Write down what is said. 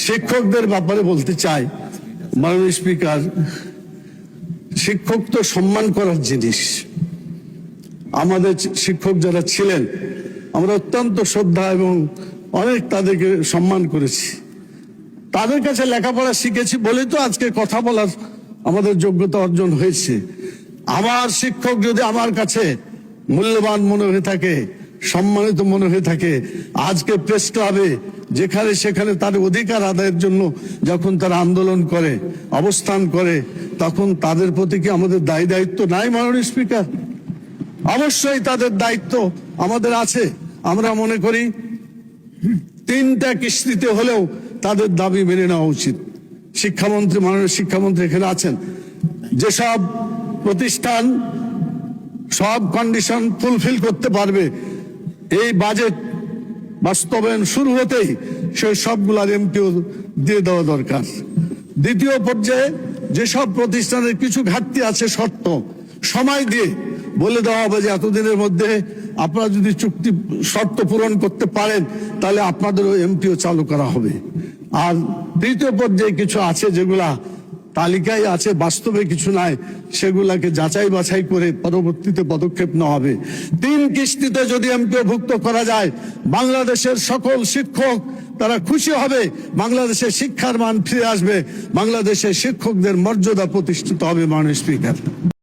শিক্ষকদের ব্যাপারে বলতে চাই, মাননীয় স্পিকার, শিক্ষক তো সম্মান করার জিনিস। আমাদের শিক্ষক যারা ছিলেন আমরা অত্যন্ত শ্রদ্ধা এবং অনেক তাদেরকে সম্মান করেছি। তাদের কাছে লেখাপড়া শিখেছি বলেই তো আজকে কথা বলার আমাদের যোগ্যতা অর্জন হয়েছে। আমার শিক্ষক যদি আমার কাছে মূল্যবান মনে হয়ে থাকে, সম্মানিত মনে হয়ে থাকে, আজকে প্রেস ক্লাবে যেখানে সেখানে তার অধিকার আদায়ের জন্য যখন তারা আন্দোলন করে, অবস্থান করে, তখন তাদের প্রতি কি আমাদের দায়ী দায়িত্ব নাই মাননীয় স্পিকার? অবশ্যই তাদের দায়িত্ব আমাদের আছে। আমরা মনে করি 3টা কিস্তিতে হলেও তাদের দাবি মেনে নেওয়া উচিত। শিক্ষামন্ত্রী, মাননীয় শিক্ষামন্ত্রী এখানে আছেন, যেসব প্রতিষ্ঠান সব কন্ডিশন ফুলফিল করতে পারবে এই বাজেট বাস্তবায়ন শুরু হতেই সেই সবগুলার এমপিও দিয়ে দেওয়া দরকার। দ্বিতীয় পর্যায়ে যেসব প্রতিষ্ঠানের কিছু ঘাটতি আছে শর্ত সময় দিয়ে বলে দেওয়া হবে যে এতদিনের মধ্যে আপনারা যদি চুক্তি শর্ত পূরণ করতে পারেন তাহলে আপনাদেরও এমপিও চালু করা হবে। আর তৃতীয় পর্যায়ে কিছু আছে যেগুলা তালিকায় আছে, বাস্তবে কিছু নাই, সেগুলাকে যাচাই বাছাই করে পরবর্তীতে পদক্ষেপ নেওয়া হবে। 3 কিস্তিতে যদি এমপিও ভুক্ত করা যায়, বাংলাদেশের সকল শিক্ষক তারা খুশি হবে, বাংলাদেশের শিক্ষার মান ফিরে আসবে, বাংলাদেশের শিক্ষকদের মর্যাদা প্রতিষ্ঠিত হবে মাননীয় স্পিকার।